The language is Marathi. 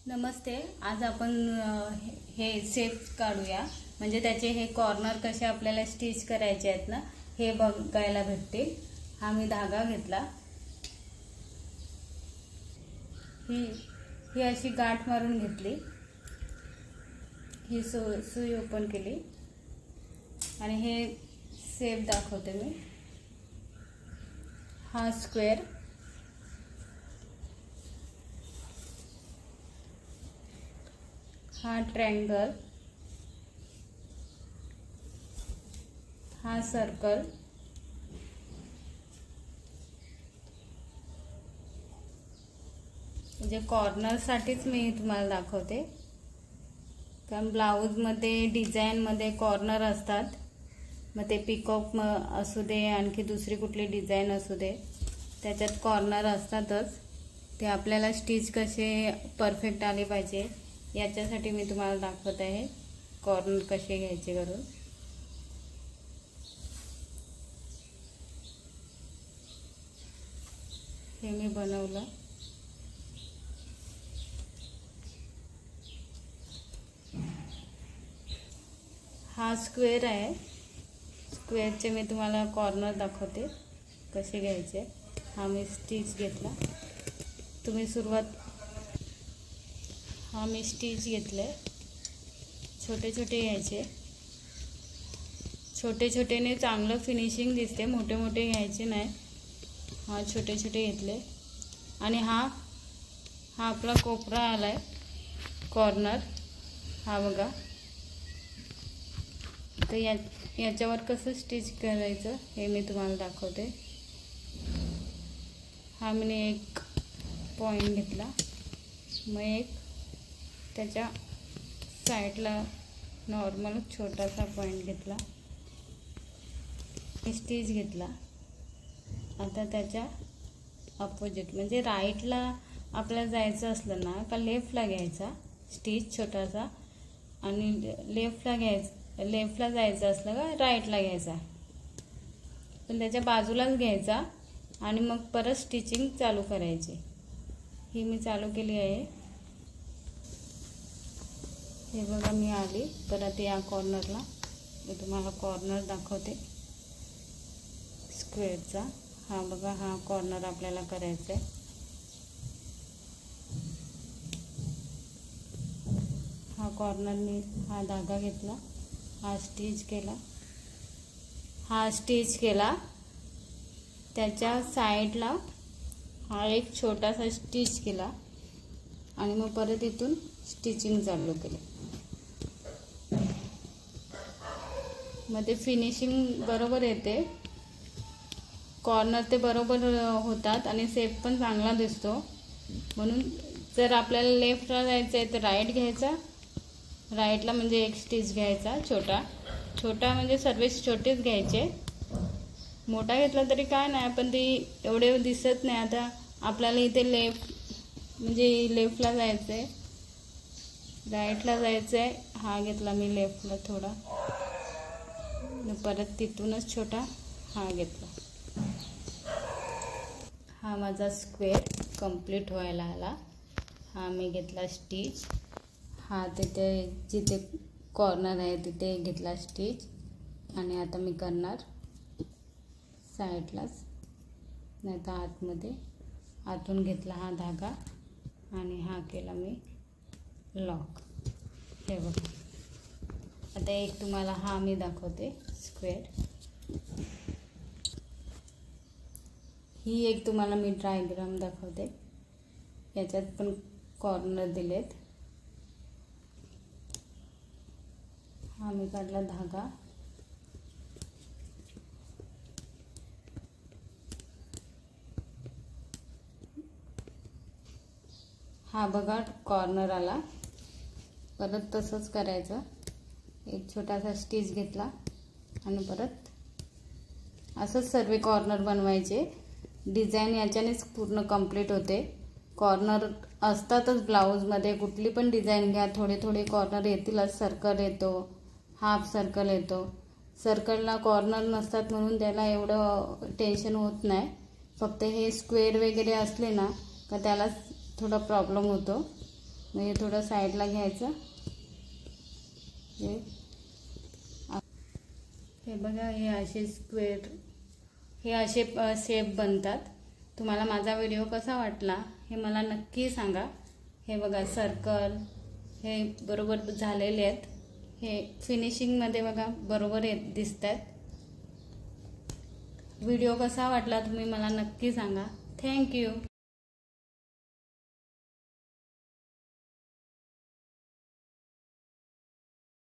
नमस्ते. आज आपण हे शेप काढूया, म्हणजे त्याचे हे कॉर्नर कसे आपल्याला स्टिच करायचे आहेत ना हे बघायला भेटतील. हा मी धागा घेतला, ही अशी गाठ मारून घेतली, ही सुई ओपन केली आणि हे शेप दाखवते मी. हा स्क्वेअर, हा ट्रायंगल, हा सर्कल, म्हणजे कॉर्नरसाठीच मी तुम्हाला दाखवते, कारण ब्लाऊजमध्ये डिझाईनमध्ये कॉर्नर असतात. मग ते पिकॉक असू दे, आणखी दुसरी कुठली डिझाईन असू दे, त्याच्यात कॉर्नर असतातच. ते आपल्याला स्टिच कसे परफेक्ट आले पाहिजे याच्यासाठी मी तुम्हाला दाखवत आहे कॉर्नर कसे घ्यायचे करून. हे मी बनवलं. हा स्क्वेअर आहे, स्क्वेअरचे मी तुम्हाला कॉर्नर दाखवते कसे घ्यायचे. हा मी स्टिच घेतला. हा मी स्टिच घेतले. छोटे छोटे घ्यायचे, छोटे छोटेने चांगलं फिनिशिंग दिसते, मोठे मोठे घ्यायचे नाही. हा छोटे छोटे घेतले आणि हा आपला कोपरा आलाय कॉर्नर. हा बघा. तर याच्यावर कसं स्टिच करायचं हे मी तुम्हाला दाखवते. हा मी एक पॉइंट घेतला, मग एक त्याच्या साईडला नॉर्मल छोटासा पॉइंट घेतला, स्टिच घेतला. आता त्याच्या अपोजिट म्हणजे राईटला आपल्याला जायचं असलं ना का लेफ्टला घ्यायचा स्टिच छोटासा, आणि लेफ्टला जायचं असलं का राईटला घ्यायचा, पण त्याच्या बाजूलाच घ्यायचा आणि मग परत स्टिचिंग चालू करायची. ही मी चालू केली आहे. हे बघा, मी आली परत या कॉर्नरला. मी तुम्हाला कॉर्नर दाखवते स्क्वेअरचा. हा बघा, हा कॉर्नर आपल्याला करायचा आहे. हा कॉर्नर मी हा धागा घेतला, हा स्टिच केला. त्याच्या साईडला हा एक छोटासा स्टिच केला आणि मग परत इथून स्टिचिंग चालू केली. मग ते फिनिशिंग बरोबर येते, कॉर्नर ते बरोबर होतात आणि शेप पण चांगला दिसतो. म्हणून जर आपल्याला लेफ्टला जायचं आहे तर राईट घ्यायचा, राईटला म्हणजे एक स्टिच घ्यायचा छोटा म्हणजे सर्वच छोटेच घ्यायचे. मोठा घेतला तरी काय नाही, पण ते एवढे दिसत नाही. आता आपल्याला इथे लेफ्टला जायचं आहे, राईटला जायचं आहे. हा घेतला मी लेफ्टला थोडा, परत तिथूनच छोटा हा घेतला. हा माझा स्क्वेअर कंप्लीट व्हायला आला. हा मी घेतला स्टिच. हा तिथे जिथे कॉर्नर आहे तिथे घेतला स्टिच आणि आता मी करणार साईडलाच, नाही तर आतमध्ये. आतून घेतला हा धागा आणि हा केला मी लॉक. हे बघा. आता एक तुम्हाला हा मी दाखवते स्क्वेअर. ही एक तुम्हाला मी डायग्राम दाखवते, याच्यात पण कॉर्नर दिलेत. हा मी काढला धागा, हा बघा कॉर्नर आला. परत तसंच करायचं, एक छोटासा स्टिच घेतला आणि परत असंच सर्व कॉर्नर बनवायचे. डिझाईन याच्यानेच पूर्ण कंप्लीट होते. कॉर्नर असतातच ब्लाऊजमध्ये, कुठली पण डिझाईन घ्या थोडे थोडे कॉर्नर येतीलच. सर्कल येतो, हाफ सर्कल येतो. सर्कलला कॉर्नर नसतात म्हणून त्याला एवढं टेन्शन होत नाही. फक्त हे स्क्वेअर वगैरे असले ना का त्याला थोडा प्रॉब्लेम होतो. हे थोडं साईडला घ्यायचं. हे बघा, हे असे स्क्वेअर, हे असे शेप बनतात. तुम्हाला माझा व्हिडिओ कसा वाटला हे मला नक्की सांगा. हे बघा सर्कल हे बरोबर झालेले आहेत. हे फिनिशिंगमध्ये बघा बरोबर दिसत आहेत. व्हिडिओ कसा वाटला तुम्ही मला नक्की सांगा. थँक्यू.